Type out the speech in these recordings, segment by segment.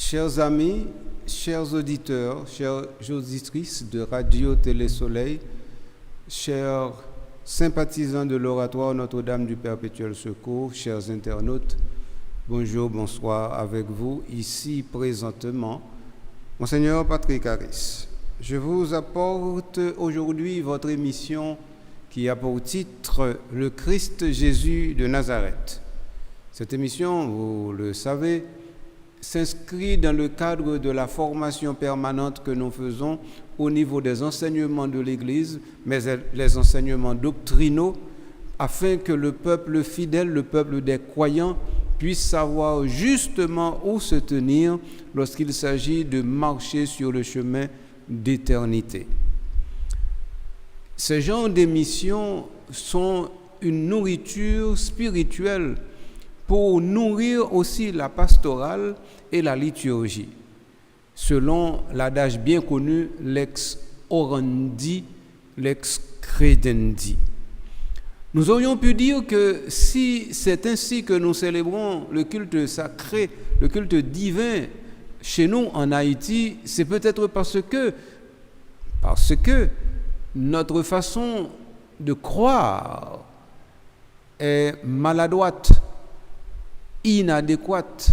Chers amis, chers auditeurs, chères auditrices de Radio Télé Soleil, chers sympathisants de l'oratoire Notre-Dame du Perpétuel Secours, chers internautes, bonjour, bonsoir avec vous, ici présentement, Monseigneur Patrick Harris. Je vous apporte aujourd'hui votre émission qui a pour titre « Le Christ Jésus de Nazareth ». Cette émission, vous le savez, s'inscrit dans le cadre de la formation permanente que nous faisons au niveau des enseignements de l'Église, mais les enseignements doctrinaux, afin que le peuple fidèle, le peuple des croyants, puisse savoir justement où se tenir lorsqu'il s'agit de marcher sur le chemin d'éternité. Ces genres d'émissions sont une nourriture spirituelle pour nourrir aussi la pastorale et la liturgie, selon l'adage bien connu lex orandi, lex credendi. Nous aurions pu dire que si c'est ainsi que nous célébrons le culte sacré, le culte divin chez nous en Haïti, c'est peut-être parce que notre façon de croire est maladroite, inadéquate,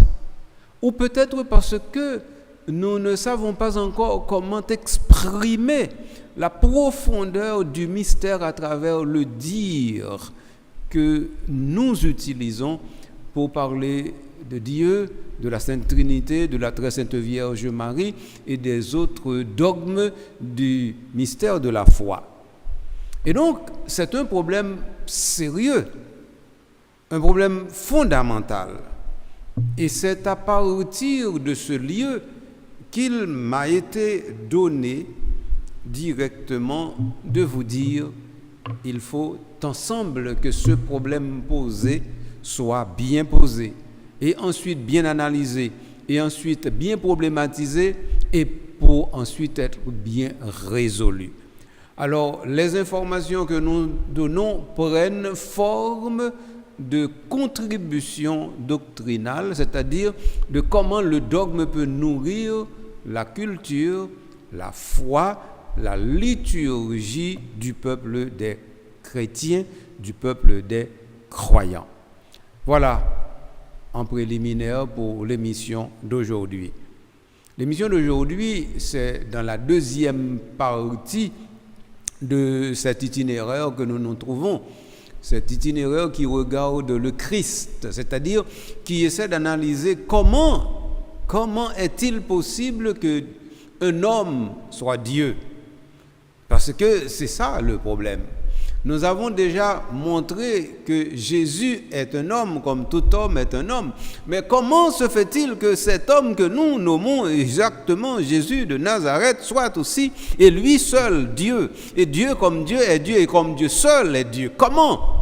ou peut-être parce que nous ne savons pas encore comment exprimer la profondeur du mystère à travers le dire que nous utilisons pour parler de Dieu, de la Sainte Trinité, de la Très Sainte Vierge Marie et des autres dogmes du mystère de la foi. Et donc, c'est un problème sérieux, un problème fondamental. Et c'est à partir de ce lieu qu'il m'a été donné directement de vous dire il faut ensemble que ce problème posé soit bien posé et ensuite bien analysé et ensuite bien problématisé et pour ensuite être bien résolu. Alors, les informations que nous donnons prennent forme de contribution doctrinale, c'est-à-dire de comment le dogme peut nourrir la culture, la foi, la liturgie du peuple des chrétiens, du peuple des croyants. Voilà en préliminaire pour l'émission d'aujourd'hui. L'émission d'aujourd'hui, c'est dans la deuxième partie de cet itinéraire que nous nous trouvons. Cet itinéraire qui regarde le Christ, c'est-à-dire qui essaie d'analyser comment est-il possible qu'un homme soit Dieu. Parce que c'est ça le problème. Nous avons déjà montré que Jésus est un homme comme tout homme est un homme. Mais comment se fait-il que cet homme que nous nommons exactement Jésus de Nazareth soit aussi et lui seul Dieu? Et Dieu comme Dieu est Dieu et comme Dieu seul est Dieu. Comment?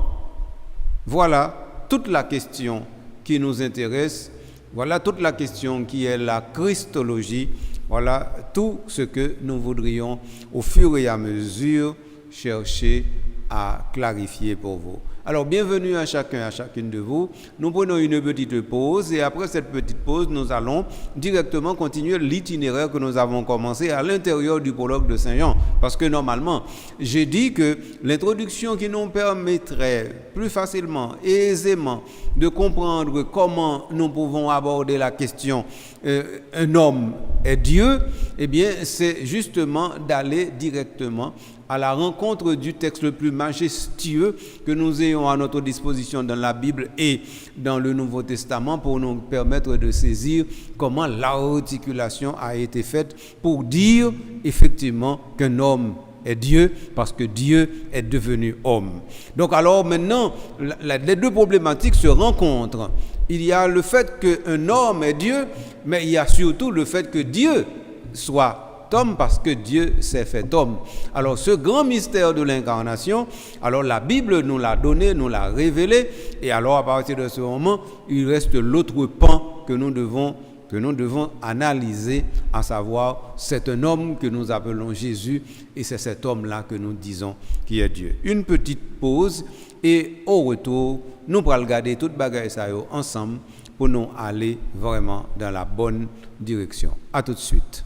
Voilà toute la question qui nous intéresse. Voilà toute la question qui est la Christologie. Voilà tout ce que nous voudrions au fur et à mesure chercher à clarifier pour vous. Alors, bienvenue à chacun, à chacune de vous. Nous prenons une petite pause et après cette petite pause, nous allons directement continuer l'itinéraire que nous avons commencé à l'intérieur du prologue de Saint Jean. Parce que normalement, j'ai dit que l'introduction qui nous permettrait plus facilement et aisément de comprendre comment nous pouvons aborder la question un homme est Dieu, eh bien, c'est justement d'aller directement à la rencontre du texte le plus majestueux que nous ayons à notre disposition dans la Bible et dans le Nouveau Testament pour nous permettre de saisir comment l'articulation a été faite pour dire effectivement qu'un homme est Dieu parce que Dieu est devenu homme. Donc alors maintenant, les deux problématiques se rencontrent. Il y a le fait qu'un homme est Dieu, mais il y a surtout le fait que Dieu soit homme parce que Dieu s'est fait homme. Alors ce grand mystère de l'incarnation, alors la Bible nous l'a donné, nous l'a révélé, et alors à partir de ce moment, il reste l'autre pan que nous devons analyser, à savoir c'est un homme que nous appelons Jésus et c'est cet homme-là que nous disons qui est Dieu. Une petite pause et au retour, nous allons regarder toute bagaille ça ensemble pour nous aller vraiment dans la bonne direction. À tout de suite.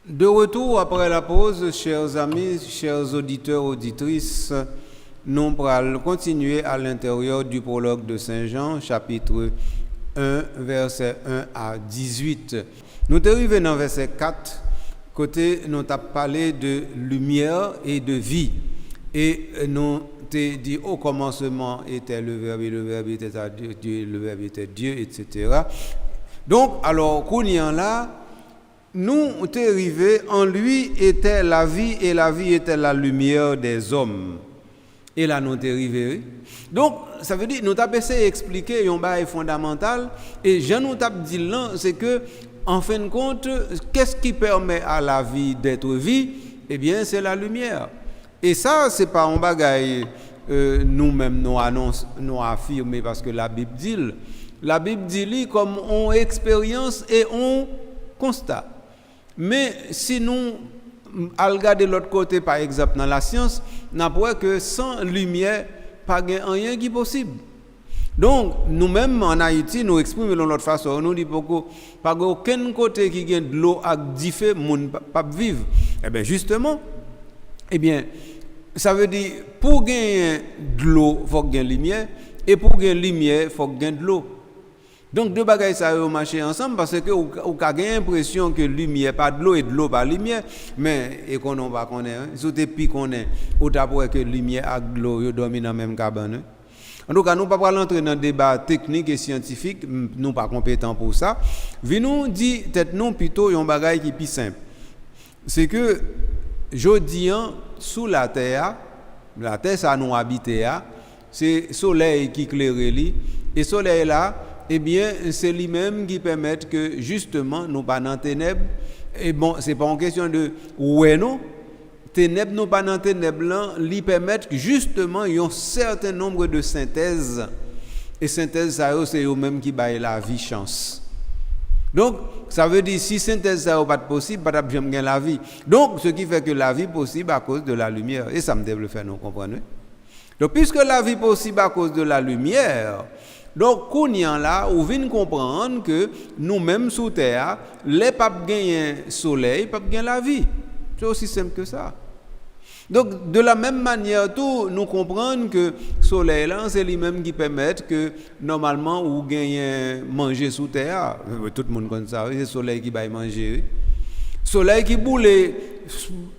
De retour après la pause, chers amis, chers auditeurs, auditrices, nous allons continuer à l'intérieur du prologue de Saint Jean, chapitre 1, verset 1 à 18. Nous sommes arrivés dans verset 4, côté nous avons parlé de lumière et de vie. Et nous avons dit au commencement était le Verbe, et le Verbe était à Dieu, le Verbe était Dieu, etc. Donc, alors, Kounian là, nous sommes arrivés, en lui était la vie, et la vie était la lumière des hommes. Et là, nous sommes arrivés. Donc, ça veut dire, nous avons essayé d'expliquer un bail fondamental, et je nous ai dit là, c'est que, en fin de compte, qu'est-ce qui permet à la vie d'être vie? Eh bien, c'est la lumière. Et ça, c'est pas un bagaille nous-mêmes nous annonce, nous affirmer parce que la Bible dit. La Bible dit comme on expérience et on constat. Mais si nous regardons de l'autre côté, par exemple, dans la science, nous avons que sans lumière, pas rien qui est possible. Donc, nous-mêmes, en Haïti, nous exprimons de l'autre façon. Nous disons pas aucun côté qui gagne de l'eau à diffé, moun pas vivre. Eh bien, justement, ça veut dire, pour gagner de l'eau, il faut gagner de lumière, et pour gagner de lumière, il faut gagner de l'eau. Donc, deux bagages ça vont marcher ensemble parce que vous avez l'impression que lumière pas de l'eau et de l'eau pas lumière, mais et qu'on n'a pas connaît, si tu puis connaît, ou t'as que lumière et de l'eau dorment dans la même cabane. En tout cas, nous ne pouvons pas entrer dans un débat technique et scientifique, nous ne sommes pas compétents pour ça. Nous dit peut-être non plutôt un bagage qui est plus simple. C'est que jodi sous la terre ça nous habite, c'est le soleil qui éclaire lui, et le soleil là, eh bien, c'est lui-même qui permet que justement nous pas dans ténèbres. Et bon, c'est pas une question de ouais non. Ténèbres nous pas dans ténèbres là, lui permettent que justement il y a un certain nombre de synthèses. Et synthèse ça c'est eux-mêmes qui baillent la vie chance. Donc, ça veut dire si synthèse ça pas possible, pas jamais gagner la vie. Donc, ce qui fait que la vie possible à cause de la lumière. Et ça me devrait le faire nous comprendre. Donc, puisque la vie possible à cause de la lumière, donc, Kounian là, on vient comprendre que nous-mêmes sous terre, les papes gagnent soleil, papes gagnent la vie. C'est aussi simple que ça. Donc, de la même manière, tout, nous comprenons que le soleil là, c'est lui-même qui permet que normalement, on gagne manger sous terre. Tout le monde connaît ça, c'est le soleil qui va manger. Le soleil qui boule,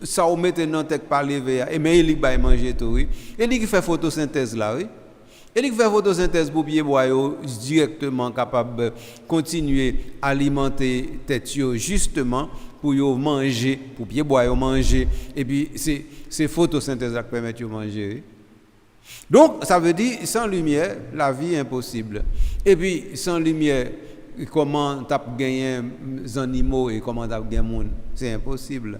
ça on met dans tête par les verres, et mais il va manger tout. Et il qui fait photosynthèse là, oui. Et il fait photosynthèse pour pied bois directement capable de continuer à alimenter tête justement pour manger, pour pied bois manger. Et puis c'est photosynthèse qui permet de manger. Donc ça veut dire sans lumière, la vie est impossible. Et puis sans lumière, comment tu as gagné des animaux et comment tu as gagné le monde? C'est impossible.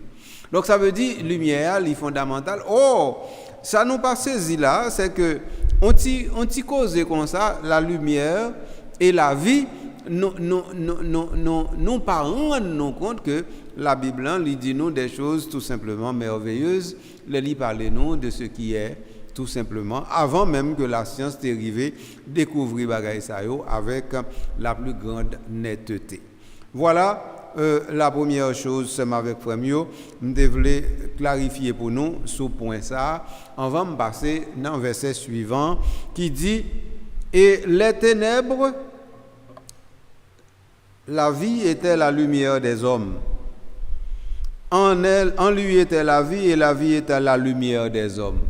Donc ça veut dire lumière, est fondamentale. Oh, ça nous pas saisi là, c'est que on t'y cause comme ça, la lumière et la vie, nous pas rendre compte que la Bible lui dit nous des choses tout simplement merveilleuses, lui parle nous de ce qui est tout simplement, avant même que la science est arrivée, découvrir bagaille ça avec la plus grande netteté. Voilà. La première chose, c'est avec Frémio, je devais clarifier pour nous ce point ça. On va me passer dans le verset suivant qui dit et les ténèbres, la vie était la lumière des hommes. En lui était la vie et la vie était la lumière des hommes.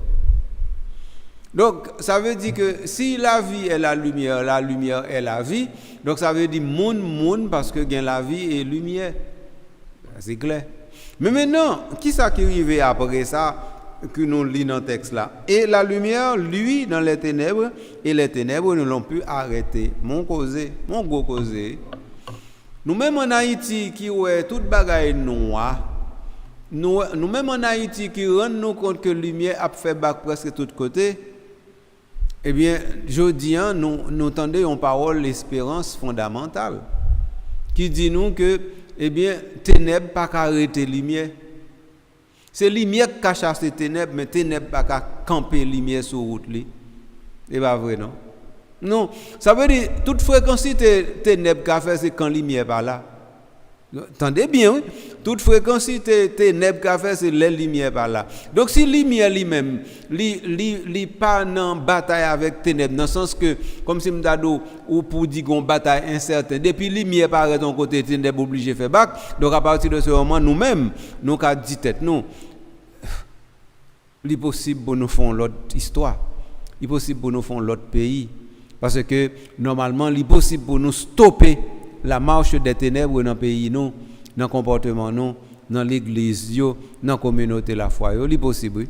Donc, ça veut dire que si la vie est la lumière est la vie, donc ça veut dire monde parce que gain la vie et lumière. C'est clair. Mais maintenant, qui ça qui arrive après ça que nous lisons dans le texte là? Et la lumière, lui, dans les ténèbres, et les ténèbres ne l'ont pu arrêter. Mon gros causé. Nous-mêmes en Haïti, qui est toute bagaille noire, nous-mêmes en Haïti, qui rendons compte que la lumière a fait bac presque de tous côtés, eh bien, je dis, nous entendons une parole, l'espérance fondamentale, qui dit nous que, eh bien, ténèbres pas arrêter lumière. C'est lumière qui a chassé ténèbres, mais ténèbres pas qu'à camper lumière sur route li. C'est pas vrai non. Non, ça veut dire toute fréquence ténèbres qu'a fait c'est quand lumière pas là. Attendez bien, oui. Toute fréquence ténèbres qu'a fait c'est les lumières par là. Donc si lumière lui-même, li pas dans bataille avec ténèbres dans le sens que comme si m'dado ou pour dire qu'on bataille incertaine. Depuis lumière paraît ton côté ténèbres obligé faire bac. Donc à partir de ce moment nous-mêmes nous qu'a dit tête nous. Il est possible pour nous faire l'autre histoire. Il est possible pour nous faire l'autre pays parce que normalement il est possible pour nous stopper la marche des ténèbres dans le pays, nous, dans le comportement, nous, dans l'église, dans la communauté, la foi, c'est possible.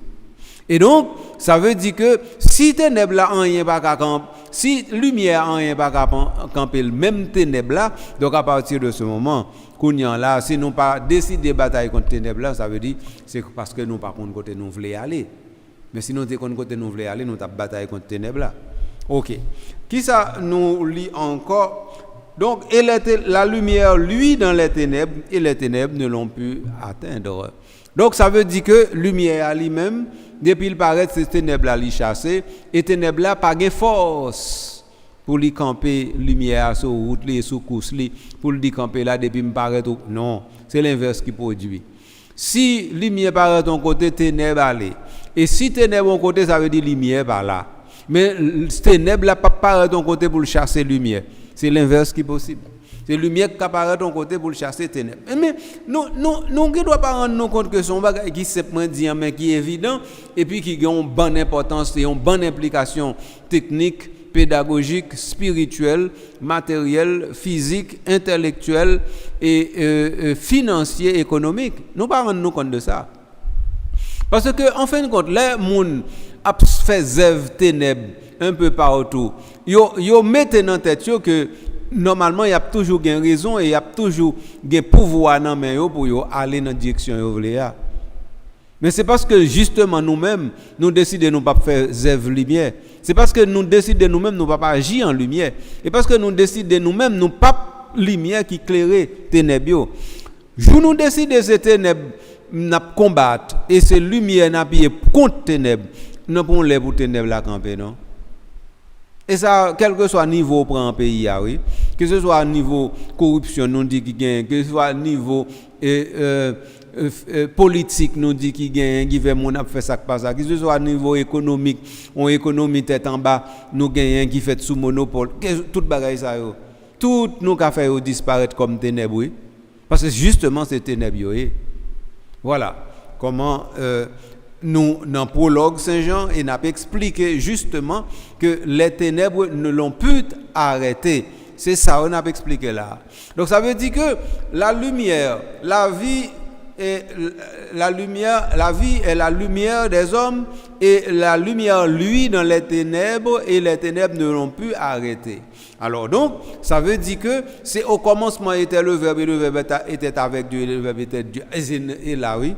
Et donc, ça veut dire que si ténèbres là, rien pas qu'à camper, si lumière rien pas qu'à camper, le même ténèbres là, donc à partir de ce moment, là, si nous pas décider de batailler contre ténèbres là, ça veut dire c'est parce que nous pas contre côté nous voulons aller. Mais si nous étions contre côté nous voulons aller, nous avons bataillé contre ténèbres là. OK. Qui ça nous lit encore? Donc, la lumière, lui, dans les ténèbres, et les ténèbres ne l'ont pu atteindre. Donc, ça veut dire que lumière à lui-même, depuis le paraît, ces ténèbres-là, les chasser, et ténèbres-là, pas de force pour lui camper lumière sur route, sur course, pour lui camper là, depuis me paraît. Non, c'est l'inverse qui produit. Si lumière paraît ton côté, ténèbres aller. Et si ténèbres ton côté, ça veut dire lumière par là. Mais ténèbres-là, pas paraît ton côté pour le chasser lumière. C'est l'inverse qui est possible. C'est la lumière qui apparaît de ton côté pour chasser les ténèbres. Mais nous ne devons pas rendre compte que son bagage qui est mais qui est évident et puis qui a une bonne importance et une bonne implication technique, pédagogique, spirituelle, matérielle, physique, intellectuelle et financière, économique. Nous ne devons pas rendre compte de ça. Parce que, en fin de compte, les gens a fait zève ténèbres un peu partout. Yo mettez dans tête que normalement il y a toujours une raison et il y a toujours un pouvoir dans main pour aller dans la direction yo vle. Mais c'est parce que justement nous-mêmes nous décidons nous pas faire zève lumière. C'est parce que nous décidons nous-mêmes nous pas agir en lumière. Et parce que nous décidons nous-mêmes nous pas lumière qui éclairer ténèbres. Jour nous décidons ces ténèbres n'a combattre et ces lumières n'a pied contre ténèbres. Nous pour les pour ténèbres la camper non. Et ça, quel que soit le niveau pour un pays, oui. Que ce soit niveau corruption, nous dit qu'il gagne, que ce soit niveau politique, nous dit qu'il gagne, qui fait mon a fait ça pas ça, que ce soit niveau économique, on économie tête en bas, nous gagnons qui fait sous monopole, tout bagaille ça yo. Tout nous qu'a fait disparaître comme ténèbres, oui. Parce que justement c'est ténèbres oui. Voilà comment nous, dans le prologue Saint-Jean, il n'a pas expliqué justement que les ténèbres ne l'ont pu arrêter. C'est ça, on n'a pas expliqué là. Donc ça veut dire que la lumière, la vie est la vie est la lumière des hommes et la lumière, lui, dans les ténèbres et les ténèbres ne l'ont pu arrêter. Alors donc, ça veut dire que c'est au commencement était le verbe et le verbe était avec Dieu et le verbe était Dieu. Et là, oui.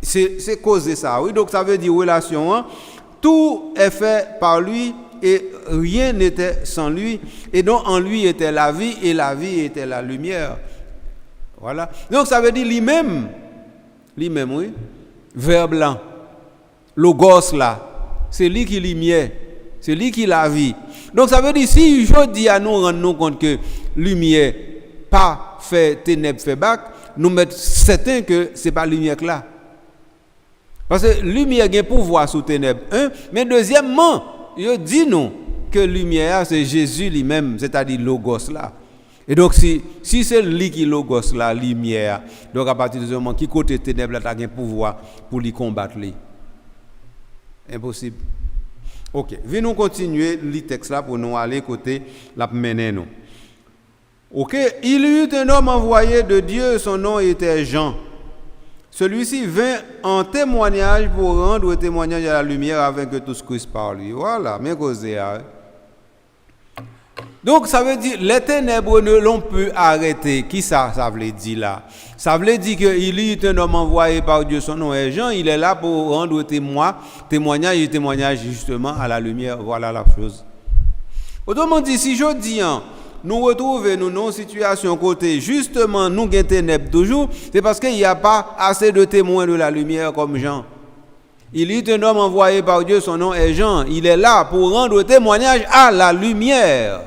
C'est causé ça, oui. Donc ça veut dire relation, hein? Tout est fait par lui et rien n'était sans lui. Et donc en lui était la vie et la vie était la lumière. Voilà. Donc ça veut dire lui-même, oui. Vert blanc, logos là, c'est lui qui lumière, c'est lui qui la vie. Donc ça veut dire si je dis à nous rendre compte que lumière pas fait ténèbres fait bac, nous mettons certain que c'est pas lumière là. Parce que lumière a un pouvoir sous ténèbres. Mais deuxièmement, il dit nous que lumière c'est Jésus lui-même, c'est-à-dire logos là. Et donc si c'est lui qui logos là, lumière, donc à partir de ce moment qui côté ténèbres là a un pouvoir pour lui combattre lui. Impossible. OK, venons continuer le texte là pour nous aller côté la mener nous. OK, il y eut un homme envoyé de Dieu, son nom était Jean. Celui-ci vint en témoignage pour rendre témoignage à la lumière afin que tous crissent par lui. Voilà, mais causé. Donc ça veut dire les ténèbres ne l'ont pu arrêter. Qui ça veut dire là? Ça veut dire qu'il y a un homme envoyé par Dieu, son nom est Jean, il est là pour rendre témoignage justement à la lumière. Voilà la chose. Autrement dit, si je dis nous retrouvons nous dans une situation côté justement nous gain ténèbres toujours, c'est parce qu'il n'y a pas assez de témoins de la lumière comme Jean. Il est un homme envoyé par Dieu, son nom est Jean. Il est là pour rendre témoignage à la lumière.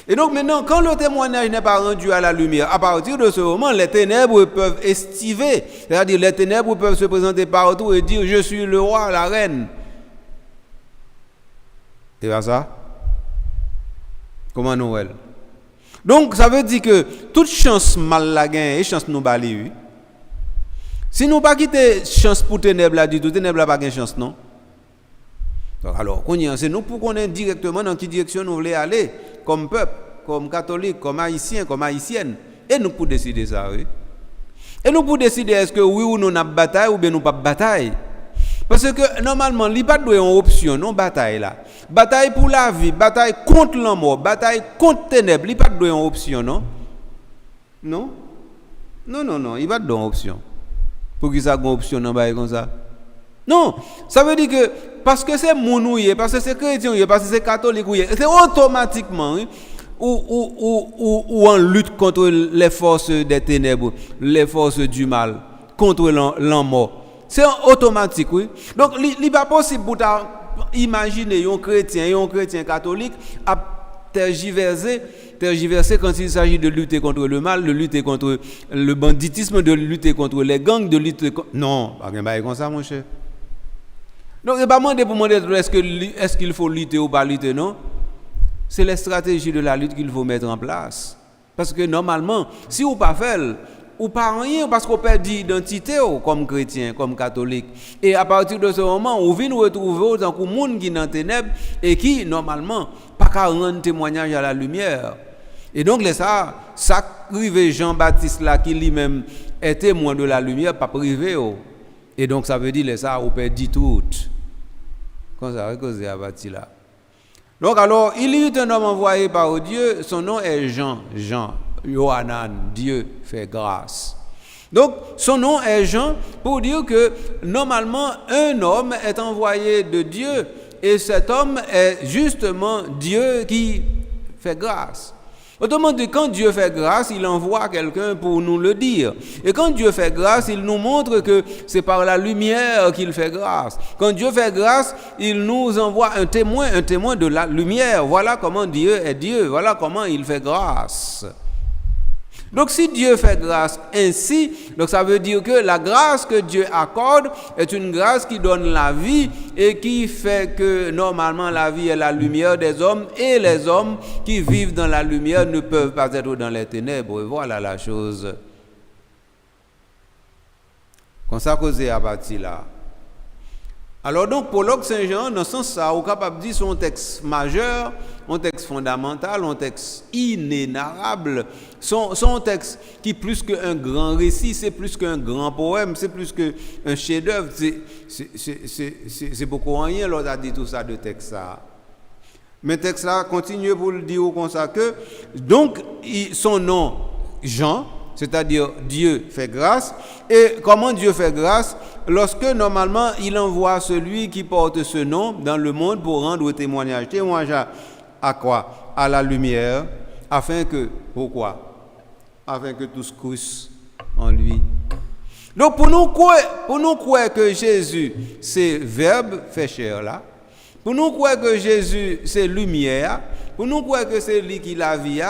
Et donc maintenant, quand le témoignage n'est pas rendu à la lumière, à partir de ce moment, les ténèbres peuvent estiver. C'est-à-dire les ténèbres peuvent se présenter partout et dire « Je suis le roi, la reine ». C'est pas ça? Comment Noël? Donc ça veut dire que toute chance mal la gagne et chance nous bali, oui. Si nous pas quitter chance pour ténèbres là du tout, ténèbres là pas gagne chance non. Donc, alors c'est nous pour qu'on ait directement dans quelle direction nous voulons aller comme peuple, comme catholique, comme haïtien, comme haïtienne, et nous pour décider ça, oui. Et nous pour décider est-ce que oui ou non nous avons bataille ou bien nous pas bataille. Parce que normalement, il n'y a pas de option, non bataille là. Bataille pour la vie, bataille contre la mort, bataille contre ténèbres, il n'y a pas de option, non? Non? Non, il n'y a pas de option. Pour qu'il y ait une option dans le comme ça. Non, ça veut dire que parce que c'est mounouye, parce que c'est chrétien, parce que c'est catholique, c'est automatiquement oui, ou en lutte contre les forces des ténèbres, les forces du mal, contre la mort. C'est automatique, oui. Donc, il n'est pas possible pour imaginer un chrétien catholique à tergiverser quand il s'agit de lutter contre le mal, de lutter contre le banditisme, de lutter contre les gangs, de lutter contre... Non, pas comme ça, mon cher. Donc, c'est pas demander pour demander est-ce qu'il faut lutter ou pas lutter, non. C'est les stratégies de la lutte qu'il faut mettre en place. Parce que normalement, si vous pas fait, ou pas rien parce qu'on perd d'identité comme chrétien, comme catholique. Et à partir de ce moment, on vient nous retrouver dans le monde qui est dans les ténèbres et qui, normalement, pas qu'à rendre témoignage à la lumière. Et donc, ça privé Jean-Baptiste là, qui lui-même est témoin de la lumière, pas privé. Et donc, ça veut dire ça, on perd tout. Comme ça, c'est à partir là. Donc, alors, il y a un homme envoyé par Dieu, son nom est Jean. Yohanan, Dieu fait grâce. Donc, son nom est Jean pour dire que normalement, un homme est envoyé de Dieu et cet homme est justement Dieu qui fait grâce. Autrement dit, quand Dieu fait grâce, il envoie quelqu'un pour nous le dire. Et quand Dieu fait grâce, il nous montre que c'est par la lumière qu'il fait grâce. Quand Dieu fait grâce, il nous envoie un témoin de la lumière. Voilà comment Dieu est Dieu. Voilà comment il fait grâce. Donc si Dieu fait grâce ainsi, donc ça veut dire que la grâce que Dieu accorde est une grâce qui donne la vie et qui fait que normalement la vie est la lumière des hommes et les hommes qui vivent dans la lumière ne peuvent pas être dans les ténèbres. Et voilà la chose. Comme ça causé à partir là. Alors donc, Prologue Saint-Jean, dans ce sens, ça, on est capable de dire c'est un texte majeur, un texte fondamental, un texte inénarrable, c'est un texte qui est plus qu'un grand récit, c'est plus qu'un grand poème, c'est plus qu'un chef-d'œuvre, c'est beaucoup rien, l'on a dit tout ça de texte ça. Mais texte là continue pour le dire comme ça que, donc, son nom, Jean, c'est-à-dire Dieu fait grâce. Et comment Dieu fait grâce? Lorsque normalement il envoie celui qui porte ce nom dans le monde pour rendre témoignage. Témoignage à quoi? À la lumière. Pourquoi? Afin que tous croient en lui. Donc pour nous croire que Jésus c'est Verbe fait chair là. Pour nous croire que Jésus c'est lumière. Pour nous croire que c'est lui qui la vie,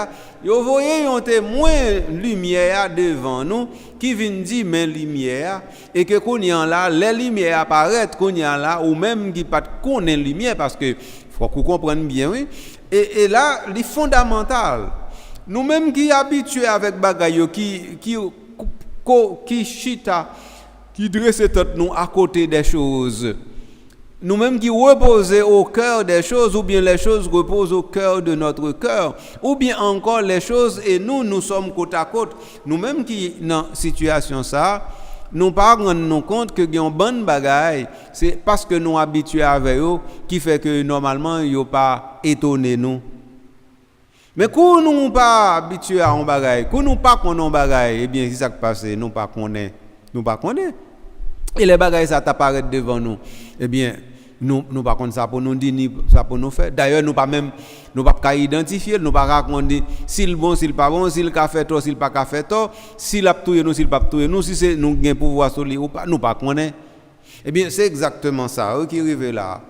vous voyez un témoin lumière devant nous qui vient dire mais lumière et que qu'on y a là les lumières apparaissent qu'on y a là ou même qui pas connaît lumière parce que faut qu'on comprenne bien oui et là les fondamental nous même qui habitués avec bagaille qui chita qui dresse tête nous à côté des choses. Nous-mêmes qui reposons au cœur des choses, ou bien les choses reposent au cœur de notre cœur, ou bien encore les choses et nous sommes côte à côte. Nous-mêmes qui, dans cette situation ça, nous ne rendons nous compte que nous bonne bagaille, c'est parce que nous habitués avec eux qui fait que normalement, ils n'ont pas étonné nous. Mais quand nous ne sommes pas habitués à un bagaille, quand nous ne pas connaissons bagaille, eh bien, c'est ça qui passe, nous ne pas connaissons. Et les bagailles ça t'apparaît devant nous. Eh bien, nous pas contre ça pour nous dire ni ça pour nous faire. D'ailleurs nous pas identifier, nous pas raconter s'il bon, s'il pas bon, s'il ka fait tort, s'il pas ka fait tort, s'il a tué nous, s'il pas tué nous, si c'est nous gain pouvoir sur lui ou pas, nous pas connaît. Eh bien, c'est exactement ça qui arrive là.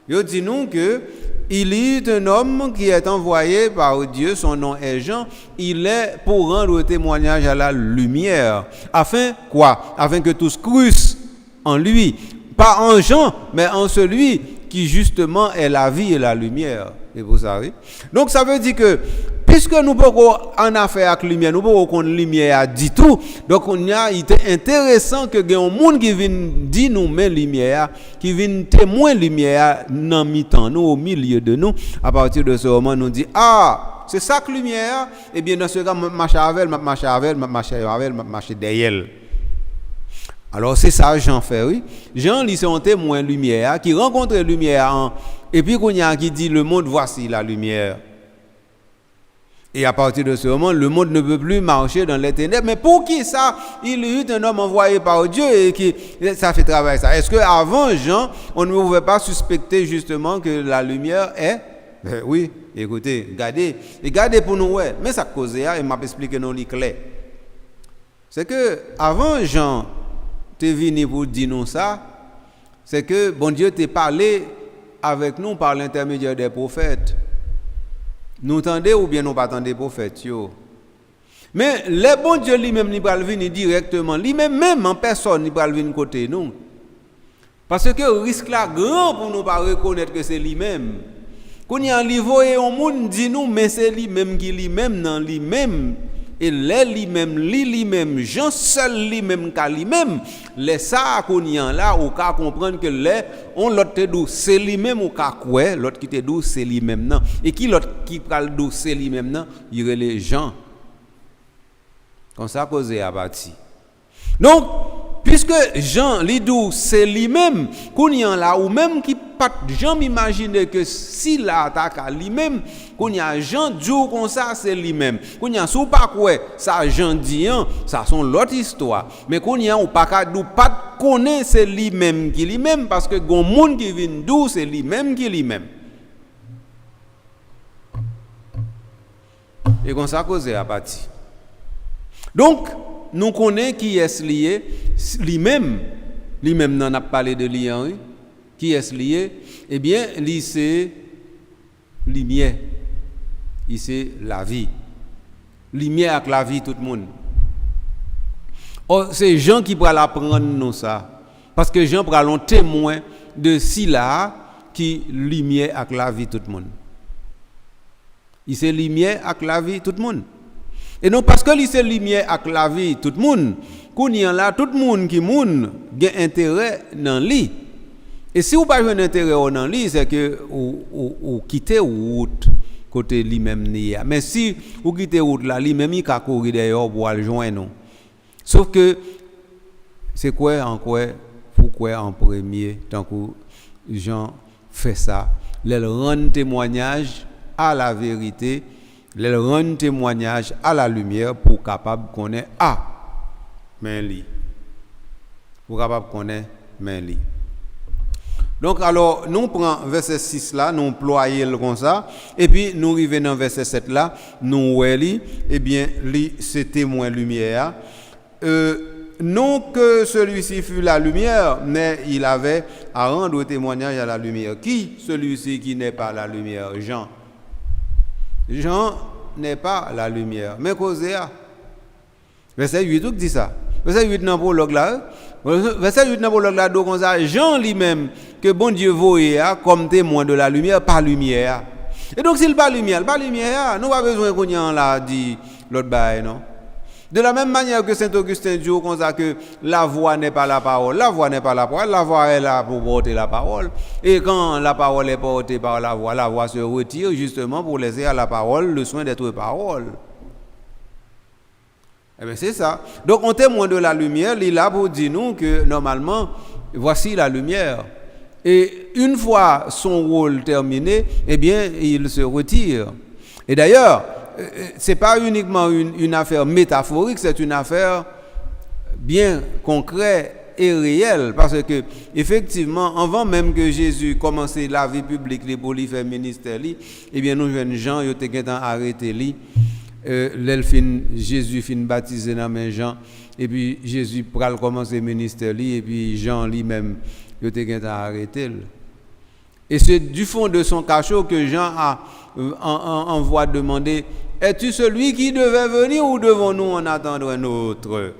Il dit nous que il est un homme qui est envoyé par Dieu, son nom est Jean, il est pour rendre témoignage à la lumière. Afin quoi? Afin que tous crussent en lui. Pas en Jean, mais en celui qui justement est la vie et la lumière. Et vous savez. Donc ça veut dire que, puisque nous pouvons en affaire avec la lumière, nous pouvons qu'on lumière dit tout. Donc il était intéressant que il y ait un monde qui vienne dire nous mais lumière, qui vienne témoin lumière dans mi-temps, nous au milieu de nous. À partir de ce moment, nous dit c'est ça que lumière. Eh bien dans ce cas, marcher derrière. Alors c'est ça Jean fait, oui. Jean, lui, c'est un témoin lumière qui rencontre lumière et puis qu'on y a qui dit le monde voici la lumière. Et à partir de ce moment, le monde ne peut plus marcher dans les ténèbres. Mais pour qui ça? Il y a eu un homme envoyé par Dieu et qui ça fait travailler ça. Est-ce qu'avant Jean, on ne pouvait pas suspecter justement que la lumière est? Oui, écoutez, regardez pour nous, ouais. Mais ça cause, et m'a expliqué non clair. C'est que avant Jean t'es venu pour dire nous ça, c'est que bon Dieu t'est parlé avec nous par l'intermédiaire des prophètes. Nous tendez ou bien nous pas tendez prophètes yo. Mais le bon Dieu lui-même il va venir directement, lui-même en personne il va venir côté nous. Parce que le risque là grand pour nous pas reconnaître que c'est lui-même. Quand il y a un livre et on monde dit nous mais c'est lui-même qui lui-même dans lui-même. Et lui-même, Jean seul lui-même qu'à lui-même, les ça qu'on y a là, ou qu'à comprendre que les, on l'autre te dit c'est lui-même ou qu'à quoi, l'autre qui te dit c'est lui-même non. Et qui l'autre qui parle dit c'est lui-même non, il y a les gens. Comme ça causé à bâti. Donc, puisque Jean l'idou c'est lui-même, qu'on y a là, ou même qui pas jamais imaginer que si la attaque à lui-même, qu'on y a Jean dit comme ça c'est lui-même. Qu'on y a sous pas quoi, ça Jean dit, ça sont l'autre histoire. Mais qu'on y a ou pas connaît c'est lui-même qui lui-même parce que gon monde qui vient d'où c'est lui-même qui lui-même. Et comme ça cause à partir. Donc nous connaissons qui est lié lui-même n'en a parlé de lui oui. Qui est lié? Eh bien, lui c'est lumière. Il c'est la vie. Lumière avec la vie tout le monde. Oh, c'est Jean qui pourra l'apprendre nous ça. Parce que Jean pourra l'en témoin de si là qui lumière avec la vie tout le monde. Il c'est lumière avec la vie tout le monde. Et non parce que il c'est lumière avec la vie tout le monde, qu'on y a là tout le monde qui moun gain intérêt dans lui. Et si vous pas un intérêt dans lui, c'est que ou quitter route côté lui-même ni. Mais si vous quittez route là, lui-même il va courir derrière pour aller joindre nous. Sauf que c'est quoi en quoi pourquoi en premier tant que Jean fait ça, il rend témoignage à la vérité, il rend témoignage à la lumière pour capable connaître mais lui. Pour capable connaître mais lui. Donc alors nous prenons verset 6 là, nous ployer comme ça et puis nous arrivons dans verset 7 là, nous voyons eh bien lui c'est témoin lumière. Non que celui-ci fut la lumière, mais il avait à rendre témoignage à la lumière. Qui celui-ci qui n'est pas la lumière? Jean. Jean n'est pas la lumière, mais causé à. Verset 8 qui dit ça. Verset 8 dans le prologue là. Verset 8 dans le prologue là, donc ça Jean lui-même que bon Dieu voyait comme témoin de la lumière, pas lumière. Et donc s'il pas lumière, nous pas besoin qu'on y en là dit l'autre bail non. De la même manière que Saint Augustin dit comme ça que la voix n'est pas la parole, la voix n'est pas la parole, la voix est là pour porter la parole. Et quand la parole est portée par la voix se retire justement pour laisser à la parole le soin d'être parole. Eh bien c'est ça. Donc on témoin de la lumière, il est là pour dire nous que normalement, voici la lumière. Et une fois son rôle terminé, eh bien il se retire. Et d'ailleurs, c'est pas uniquement une affaire métaphorique, c'est une affaire bien concrète est réel parce que effectivement avant même que Jésus commence la vie publique pour lui faire ministère eh bien nous jeunes gens yo te arrêté lui Jésus fin baptisé dans main Jean et puis Jésus pral commencer ministère et puis Jean lui-même yo te arrêté. Et c'est du fond de son cachot que Jean a envoie demander: es-tu celui qui devait venir ou devons-nous en attendre un autre?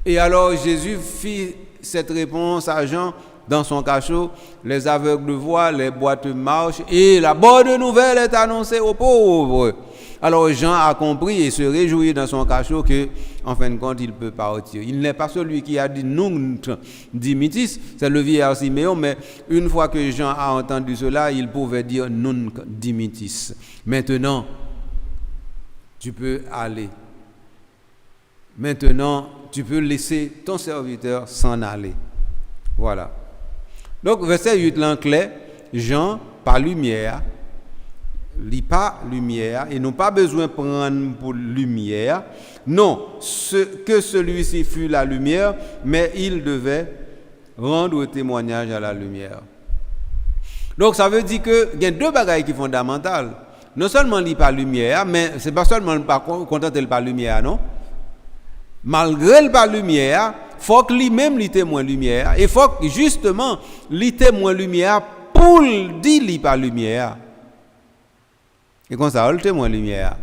Et alors Jésus fit cette réponse à Jean dans son cachot: les aveugles voient, les boiteux marchent et la bonne nouvelle est annoncée aux pauvres. Alors Jean a compris et se réjouit dans son cachot que, en fin de compte, il peut partir. Il n'est pas celui qui a dit nunc dimittis, c'est le vieillard Siméon, mais une fois que Jean a entendu cela, il pouvait dire nunc dimittis. Maintenant, tu peux aller. Maintenant, tu peux laisser ton serviteur s'en aller. Voilà. Donc, verset 8, l'enclé, Jean, par lumière, lit pas lumière, et n'ont pas besoin de prendre pour lumière. Non, que celui-ci fut la lumière, mais il devait rendre témoignage à la lumière. Donc, ça veut dire qu'il y a deux bagailles qui sont fondamentales. Non seulement lit pas lumière, mais c'est pas seulement pas contenter par lumière, non? Malgré le par lumière, faut que lui-même lit témoin lumière, et faut que justement lit témoin lumière pour dire lit par lumière. Et comme ça, le témoin lumière.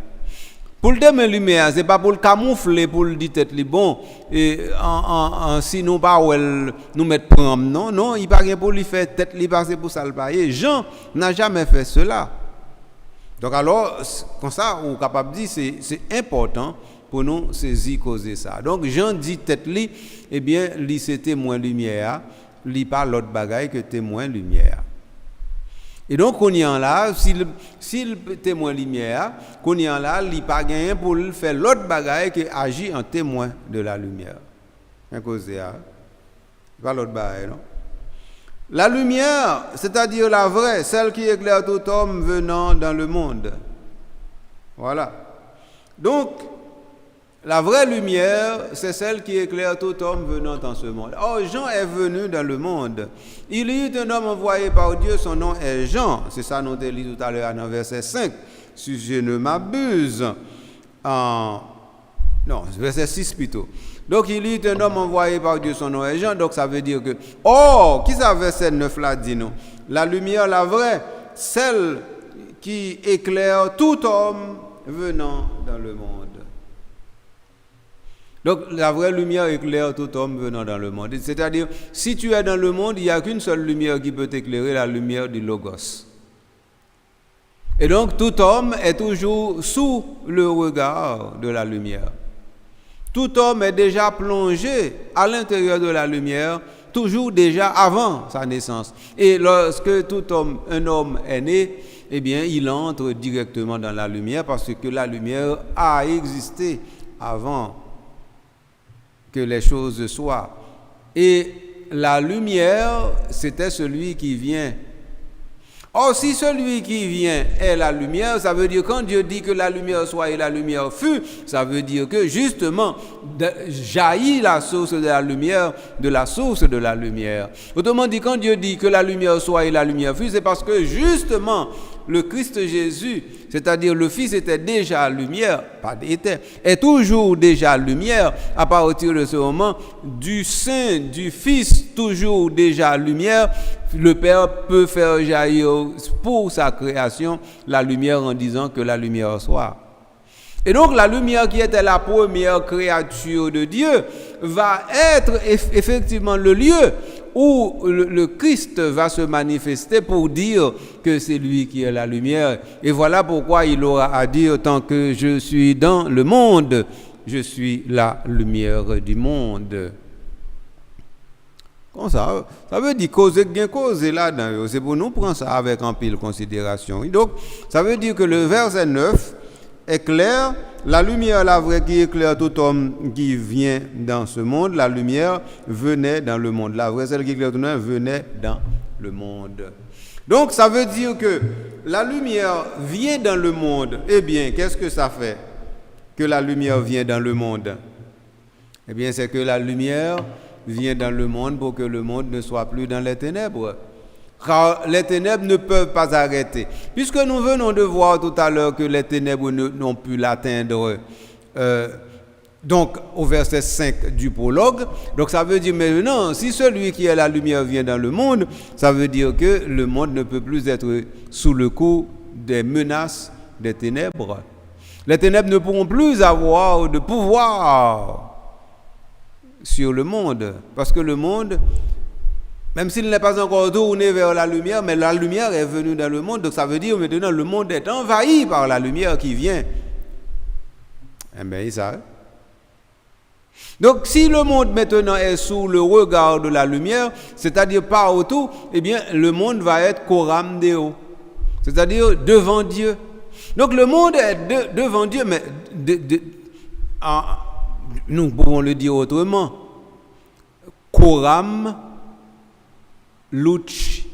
Pour le témoin lumière, c'est pas pour le camoufler, pour le dire tête li bon, et si nous pas nous mettre prendre, non, il pas rien pour lui faire tête li passer pour ça le payer. Jean n'a jamais fait cela. Donc alors, comme ça, on est capable de dire c'est important pour nous saisir causer ça. Donc Jean dit tête li, eh bien, li c'est témoin lumière, li pas l'autre bagaille que témoin lumière. Et donc, on y en là, si le témoin lumière, qu'on y en là, il n'y a pas gagné pour faire l'autre bagaille qui agit en témoin de la lumière. Un cause pas l'autre bagaille, non? La lumière, c'est-à-dire la vraie, celle qui éclaire tout homme venant dans le monde. Voilà. Donc, la vraie lumière, c'est celle qui éclaire tout homme venant dans ce monde. Or, Jean est venu dans le monde. Il y eut un homme envoyé par Dieu, son nom est Jean. C'est ça, nous avons lu tout à l'heure dans verset 5. Si je ne m'abuse. Non, verset 6 plutôt. Donc, il y eut un homme envoyé par Dieu, son nom est Jean. Donc, ça veut dire que... Oh, qui ça verset 9 là dit nous? La lumière, la vraie, celle qui éclaire tout homme venant dans le monde. Donc, la vraie lumière éclaire tout homme venant dans le monde. C'est-à-dire, si tu es dans le monde, il n'y a qu'une seule lumière qui peut t'éclairer, la lumière du Logos. Et donc, tout homme est toujours sous le regard de la lumière. Tout homme est déjà plongé à l'intérieur de la lumière, toujours déjà avant sa naissance. Et lorsque un homme est né, eh bien, il entre directement dans la lumière parce que la lumière a existé avant que les choses soient. Et la lumière, c'était celui qui vient. Or, si celui qui vient est la lumière, ça veut dire quand Dieu dit que la lumière soit et la lumière fut, ça veut dire que justement jaillit la source de la lumière de la source de la lumière. Autrement dit, quand Dieu dit que la lumière soit et la lumière fut, c'est parce que justement le Christ Jésus, c'est-à-dire le Fils était déjà lumière, pas était, est toujours déjà lumière à partir de ce moment, du sein du Fils toujours déjà lumière, le Père peut faire jaillir pour sa création la lumière en disant que la lumière soit. Et donc la lumière qui était la première créature de Dieu va être effectivement le lieu où le Christ va se manifester pour dire que c'est lui qui est la lumière. Et voilà pourquoi il aura à dire: tant que je suis dans le monde, je suis la lumière du monde. Comme ça veut dire causer là-dedans. C'est pour nous prendre ça avec un pile considération. Et donc, ça veut dire que le verset 9 est clair. La lumière, la vraie, qui éclaire tout homme qui vient dans ce monde, la lumière venait dans le monde. La vraie, celle qui éclaire tout homme, venait dans le monde. Donc, ça veut dire que la lumière vient dans le monde. Eh bien, qu'est-ce que ça fait que la lumière vient dans le monde? Eh bien, c'est que la lumière vient dans le monde pour que le monde ne soit plus dans les ténèbres. Car les ténèbres ne peuvent pas arrêter. Puisque nous venons de voir tout à l'heure que les ténèbres n'ont pu l'atteindre, donc au verset 5 du prologue, donc ça veut dire maintenant, si celui qui est la lumière vient dans le monde, ça veut dire que le monde ne peut plus être sous le coup des menaces des ténèbres. Les ténèbres ne pourront plus avoir de pouvoir sur le monde, parce que le monde, même s'il n'est pas encore tourné vers la lumière, mais la lumière est venue dans le monde, donc ça veut dire maintenant le monde est envahi par la lumière qui vient. Eh bien, ça. Donc, si le monde maintenant est sous le regard de la lumière, c'est-à-dire partout, eh bien, le monde va être coram deo, c'est-à-dire devant Dieu. Donc, le monde est devant Dieu, mais nous pouvons le dire autrement. Coram Luci.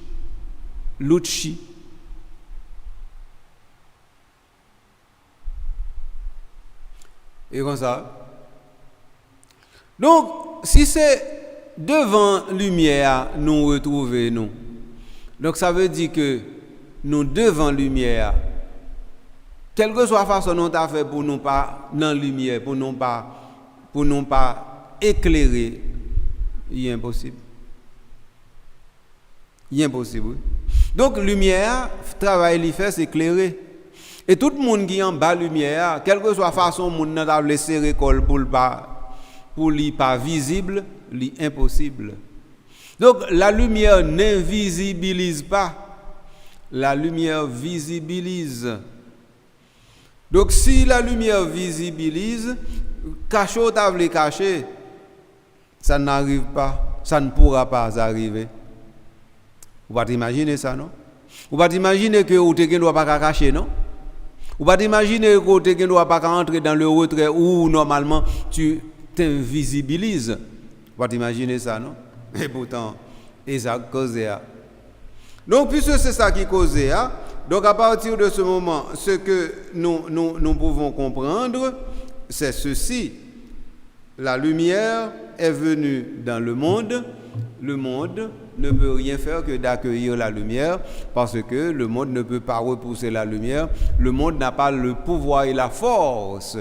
Et comme ça. Donc, si c'est devant lumière, nous retrouvons nous. Donc, ça veut dire que nous devant lumière, quelle que soit la façon dont on a fait pour nous pas dans la lumière, pour nous pas éclairer, il est impossible. Il est impossible. Donc, lumière, travail qu'il fait, c'est éclairer. Et tout le monde qui est en bas lumière, quelle que soit la façon dont on a laissé l'école pour lui pas visible, c'est impossible. Donc, la lumière n'invisibilise pas. La lumière visibilise. Donc, si la lumière visibilise, cacher ou table cacher, ça n'arrive pas, ça ne pourra pas arriver. Vous ne pouvez pas imaginer ça, non? Vous ne pouvez pas imaginer que vous ne doit pas cacher, non? Vous ne pouvez pas imaginer que vous ne doit pas entrer dans le retrait où normalement tu t'invisibilises. Vous ne pouvez pas imaginer ça, non? Et pourtant, et ça cause. Donc, puisque c'est ça qui cause, donc à partir de ce moment, ce que nous pouvons comprendre, c'est ceci. La lumière est venue dans le monde ne peut rien faire que d'accueillir la lumière, parce que le monde ne peut pas repousser la lumière. Le monde n'a pas le pouvoir et la force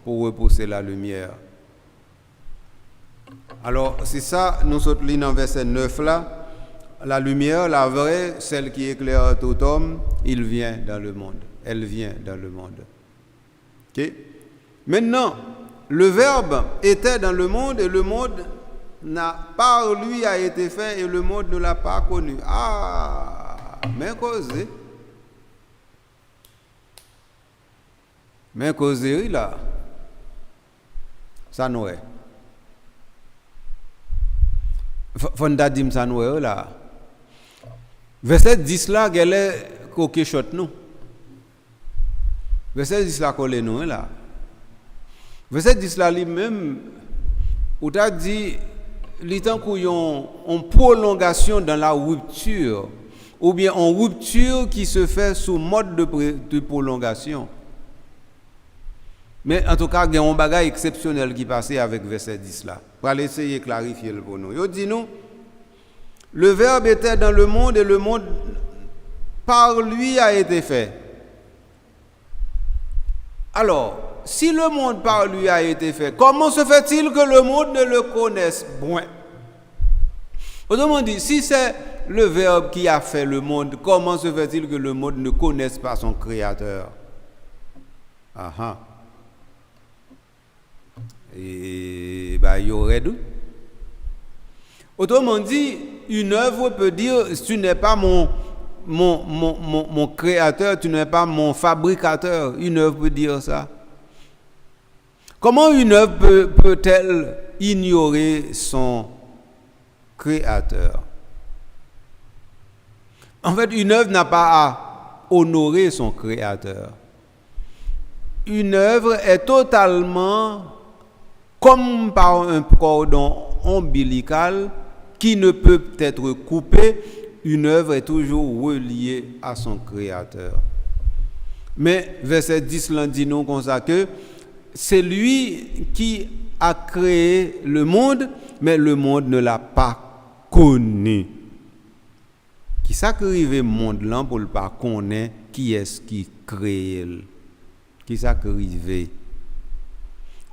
pour repousser la lumière. Alors, c'est ça, nous sommes dans verset 9 là. La lumière, la vraie, celle qui éclaire tout homme, il vient dans le monde. Elle vient dans le monde. Okay? Maintenant, le Verbe était dans le monde et le monde par lui a été fait et le monde ne l'a pas connu. Ah, mais causé. Mais causé, là. Ça nous est. Fonda dim ça nous est, là. Verset 10 là, elle est coquille shot nous. Verset 10 là, colle nous, là. Verset 10 là, lui-même, où t'as dit, l'étant qu'il y a une prolongation dans la rupture, ou bien une rupture qui se fait sous mode de prolongation. Mais en tout cas, il y a un bagage exceptionnel qui passait avec verset 10 là. Pour aller essayer de clarifier le pour nous. Il dit nous, le Verbe était dans le monde et le monde par lui a été fait. Alors, si le monde par lui a été fait, comment se fait-il que le monde ne le connaisse point? Autrement dit, si c'est le Verbe qui a fait le monde, comment se fait-il que le monde ne connaisse pas son Créateur? Ah. Et il y aurait d'où? Autrement dit, une œuvre peut dire, tu n'es pas mon créateur, tu n'es pas mon fabricateur. Une œuvre peut dire ça. Comment une œuvre peut-elle ignorer son créateur? En fait, une œuvre n'a pas à honorer son créateur. Une œuvre est totalement comme par un cordon ombilical qui ne peut être coupé. Une œuvre est toujours reliée à son créateur. Mais verset 10 dit nous comme ça que c'est lui qui a créé le monde, mais le monde ne l'a pas connu. Qui ça qui arrive au monde là pour ne pas connaître qui est-ce qui crée? Qui ça qui arrive?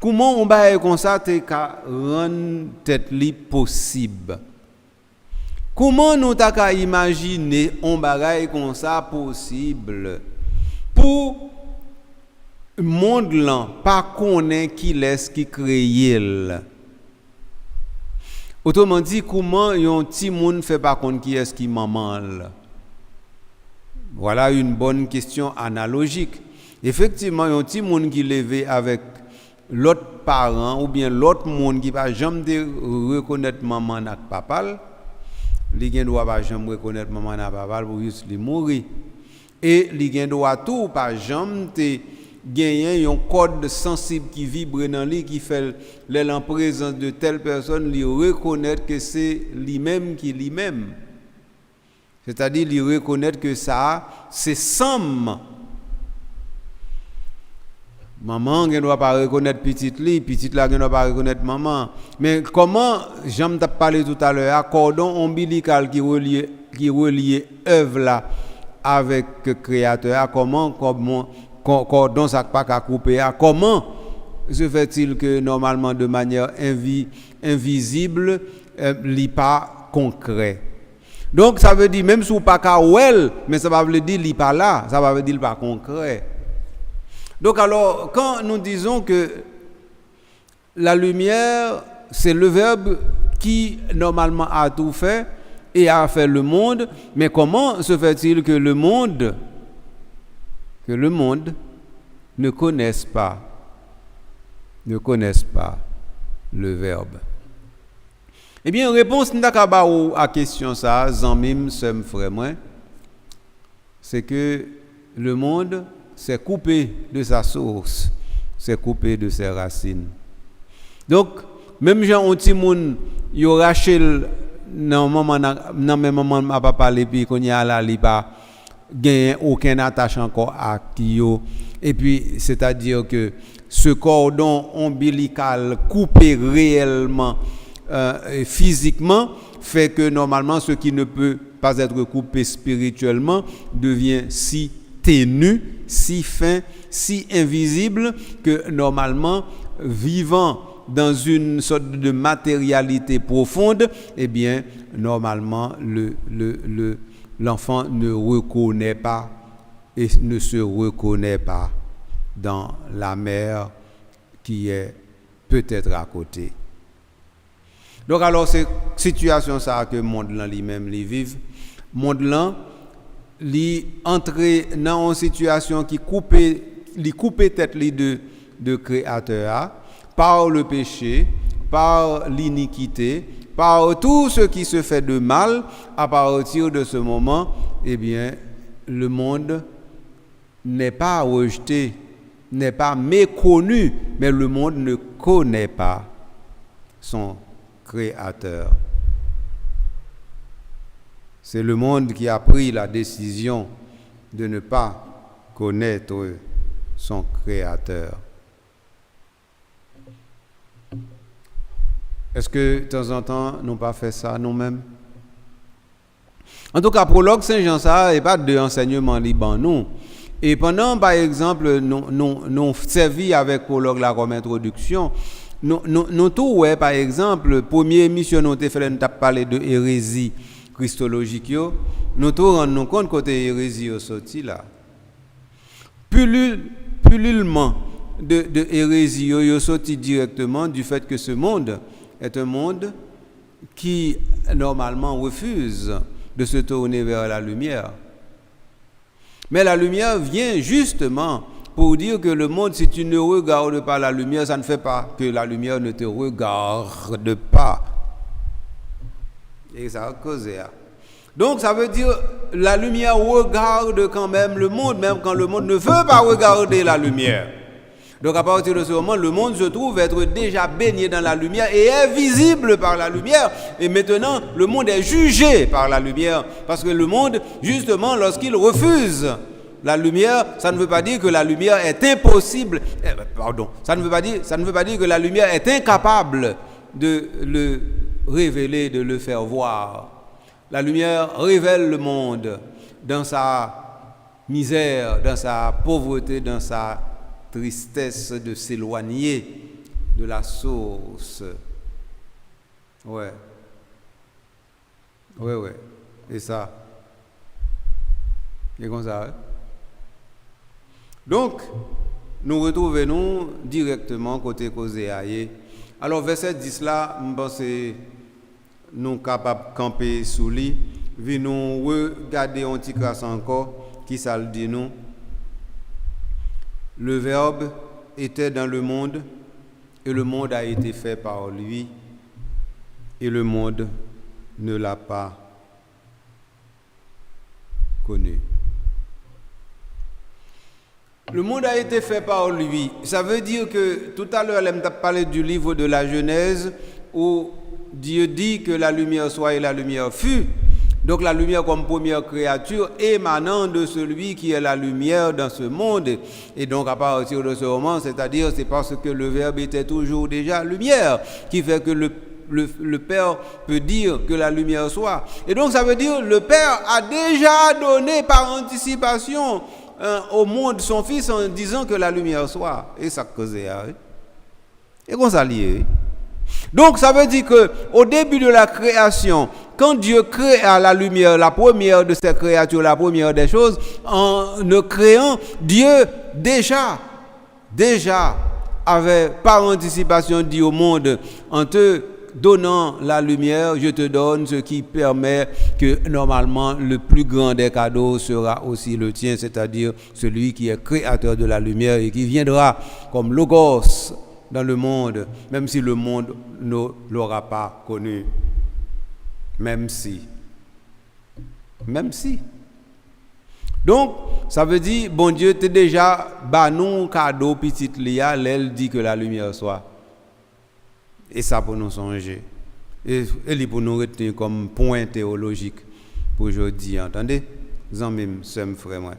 Comment on va comme ça te rendre tête li possible? Comment nous t'a imaginer on bagaille comme ça possible pour monde là pas connaître qui est-ce qui crée? Autrement dit, comment un petit monde fait pas connaître qui est-ce qui maman? Voilà une bonne question analogique. Effectivement, un petit monde qui levé avec l'autre parent ou bien l'autre monde qui va jamais reconnaître maman et papa, il ne doit pas jamais reconnaître maman et papa pour juste mourir. Et il ne doit tout pas jamais gagner un code sensible qui vibre dans lui, qui fait en présence de telle personne, lui reconnaître que c'est lui-même qui lui-même. C'est-à-dire lui reconnaître que ça, c'est Sam. Maman ne doit pas reconnaître petite là ne doit pas reconnaître maman. Mais comment, j'aime te parler tout à l'heure, cordon ombilical qui relie œuvre là avec le créateur, comment cordon ça pas qu'à couper, comment se fait-il que normalement de manière invisible, n'est pas concret. Donc ça veut dire même si ou pas qu'à well, mais ça va veut dire n'est pas là, ça va veut dire pas concret. Donc alors, quand nous disons que la lumière, c'est le verbe qui normalement a tout fait et a fait le monde, mais comment se fait-il que le monde ne connaisse pas le verbe? Eh bien, réponse à la question ça, zanmim, sem frère moi, c'est que le monde c'est coupé de sa source, c'est coupé de ses racines. Donc, même gens un petit monde, yo Rachel non maman m'a pas parlé puis qu'on y a là, il pas gagne aucun attache encore à Kyo. Et puis c'est-à-dire que ce cordon ombilical coupé réellement physiquement fait que normalement ce qui ne peut pas être coupé spirituellement devient si ténu, si fin, si invisible que normalement vivant dans une sorte de matérialité profonde, eh bien normalement l'enfant ne reconnaît pas et ne se reconnaît pas dans la mère qui est peut-être à côté. Donc alors c'est situation ça que le monde là lui-même lui vive. Monde là li entrer dans une situation qui coupe tête li de créateur par le péché, par l'iniquité, par tout ce qui se fait de mal. À partir de ce moment, eh bien le monde n'est pas rejeté, n'est pas méconnu, mais le monde ne connaît pas son créateur. C'est le monde qui a pris la décision de ne pas connaître son créateur. Est-ce que de temps en temps, nous n'avons pas fait ça nous-mêmes? En tout cas, prologue Saint-Jean, ça n'est pas deux enseignements libres, non. Et pendant, par exemple, nous servi avec prologue là comme introduction, nous tout, ouais, par exemple, première émission, nous avons parlé de hérésie christologique, nous tout rendons compte que côté hérésie est sorti là. Pullulement de hérésie est sorti directement du fait que ce monde est un monde qui normalement refuse de se tourner vers la lumière. Mais la lumière vient justement pour dire que le monde, si tu ne regardes pas la lumière, ça ne fait pas que la lumière ne te regarde pas. Et ça a causé. Donc ça veut dire la lumière regarde quand même le monde, même quand le monde ne veut pas regarder la lumière. Donc à partir de ce moment, le monde se trouve être déjà baigné dans la lumière et est visible par la lumière. Et maintenant, le monde est jugé par la lumière. Parce que le monde, justement, lorsqu'il refuse La lumière, ça ne veut pas dire que la lumière est impossible. Ça ne veut pas dire que la lumière est incapable de le révéler, de le faire voir. La lumière révèle le monde dans sa misère, dans sa pauvreté, dans sa tristesse de s'éloigner de la source. Ouais. Et ça. C'est comme ça. Hein? Donc, nous retrouvons directement côté causé aïe. Alors, verset 10 là, je pense que nous sommes capables de camper sous lui. Nous regarder un petit crasse encore, qui ça le dit nous. Le Verbe était dans le monde, et le monde a été fait par lui, et le monde ne l'a pas connu. Le monde a été fait par lui. Ça veut dire que tout à l'heure, elle m'a parlé du livre de la Genèse où Dieu dit que la lumière soit et la lumière fut. Donc la lumière comme première créature émanant de celui qui est la lumière dans ce monde. Et donc à partir de ce moment, c'est-à-dire c'est parce que le Verbe était toujours déjà lumière qui fait que le Père peut dire que la lumière soit. Et donc ça veut dire le Père a déjà donné par anticipation au monde son Fils en disant que la lumière soit. Et ça causait. Et qu'on s'allie. Donc ça veut dire que au début de la création, quand Dieu crée à la lumière, la première de ses créatures, la première des choses, en le créant, Dieu déjà avait par anticipation dit au monde, en te donnant la lumière, je te donne ce qui permet que normalement le plus grand des cadeaux sera aussi le tien, c'est-à-dire celui qui est créateur de la lumière et qui viendra comme Logos dans le monde, même si le monde ne l'aura pas connu. Même si. Donc, ça veut dire, bon Dieu, t'es déjà banon cadeau petite lia, l'elle dit que la lumière soit. Et ça pour nous songer. Et pour nous retenir comme point théologique pour aujourd'hui, entendez? Zambim, sem frère moi.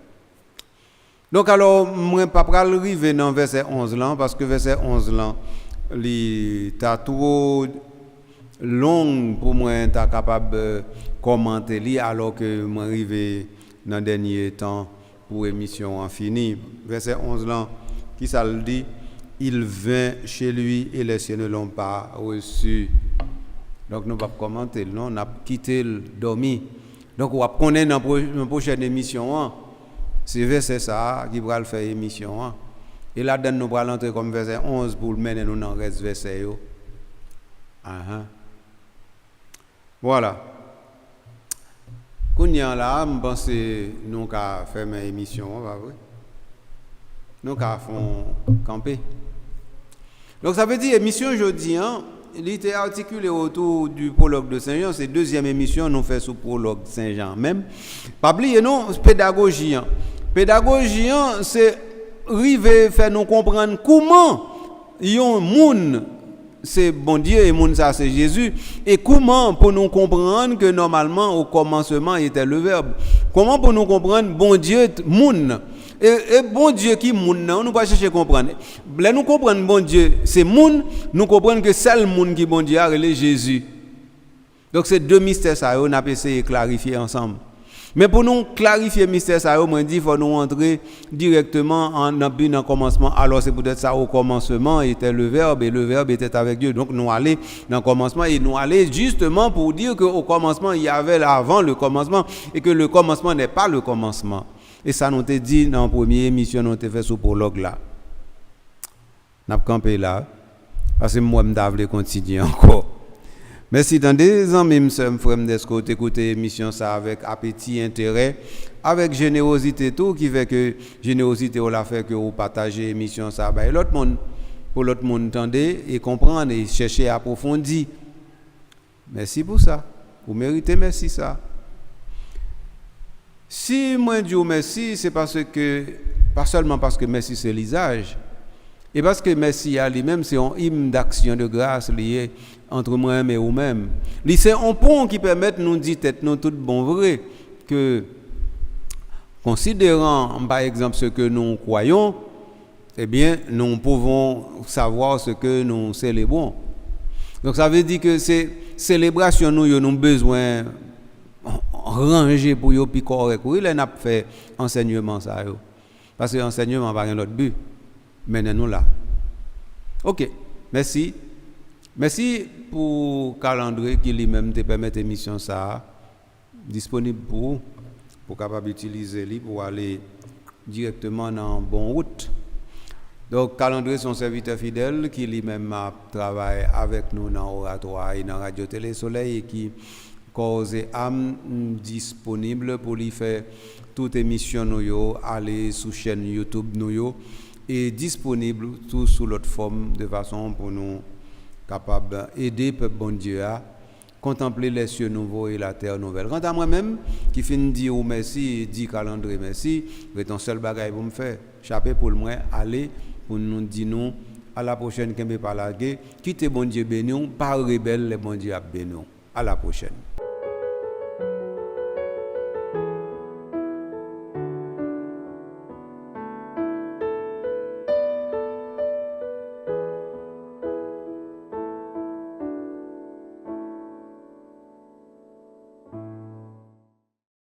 Donc alors, moi pas pral arriver dans verset 11 là parce que verset 11 là, il t'a trop long pour moi être capable de commenter li alors que moi arrivé dans le dernier temps pour émission en fini. Verset 11 là, qui ça le dit? Il vint chez lui et les siens ne l'ont pas reçu. Donc nous ne pouvons pas commenter, non, on a quitté le dormi. Donc on va connaître dans la prochaine émission. C'est verset ça qui va le faire émission. Et là-dedans nous allons entrer comme verset 11 pour le mener nous dans le reste verset. Voilà. Quand là, je pense que nous allons faire une émission. Nous allons camper. Donc ça veut dire émission aujourd'hui, il était articulé autour du prologue de Saint-Jean, c'est deuxième émission nous fait sous prologue Saint-Jean même. Pas oublier non, pédagogie. Pédagogie c'est arriver faire nous comprendre comment yon monde c'est bon Dieu et monde ça c'est Jésus et comment pour nous comprendre que normalement au commencement il était le Verbe. Comment pour nous comprendre bon Dieu monde et bon Dieu qui moun nan, nous pas chercher comprendre. Là nous comprendre bon Dieu, c'est moun, nous comprendre que seul moun qui bon Dieu a relé Jésus. Donc c'est deux mystères ça on a essayé de clarifier ensemble. Mais pour nous clarifier mystère ça on dit faut nous entrer directement en dans commencement. Alors c'est peut-être ça au commencement était le Verbe et le Verbe était avec Dieu. Donc nous aller dans le commencement et nous aller justement pour dire que au commencement il y avait avant le commencement et que le commencement n'est pas le commencement. Et ça nous t'a dit dans la première émission, nous t'a fait sous prologue là. N'a pas campé là. Parce que moi, je voulais continuer encore. Mais si dans des ans, même si je frère écouter l'émission ça avec appétit, intérêt, avec générosité, tout qui fait que générosité, on l'a fait que vous partagez l'émission ça. Et l'autre monde, pour l'autre monde, entendez et comprendre et chercher à approfondir. Merci pour ça. Vous méritez merci ça. Si moi dis merci, c'est parce que, pas seulement parce que merci c'est l'usage, et parce que merci à lui-même, c'est un hymne d'action de grâce lié entre moi-même et vous-même. C'est un pont qui permet de nous dire, tête nous tout bon vrai, que Considérant, par exemple, ce que nous croyons, eh bien, nous pouvons savoir ce que nous célébrons. Donc, ça veut dire que ces célébrations, nous avons besoin ranger pour yo puis correct. Oui, là, n'a fait enseignement ça yo. Parce que l'enseignement n'a pas d'autre but. Menez-nous là. OK. Merci. Merci pour calendrier qui lui-même te permet émission ça disponible pour capable utiliser lui pour aller directement dans bonne route. Donc calendrier son serviteur fidèle qui lui-même travaille avec nous dans Oratoire et dans Radio Télé Soleil et qui cause âme disponible pour lui faire toute émission nous yo aller sur chaîne YouTube nous yo et disponible tout sous l'autre forme de façon pour nous capable aider peuple bon Dieu à contempler les cieux nouveaux et la terre nouvelle. Quant à moi-même qui fin dire merci, dit calendrier merci, c'est ton seul bagage pour me faire, chaper pour moi aller pour nous dire nous à la prochaine qu'elle pas larguer, quitter bon Dieu béni, pas rebelle les bon Dieu béni. À la prochaine.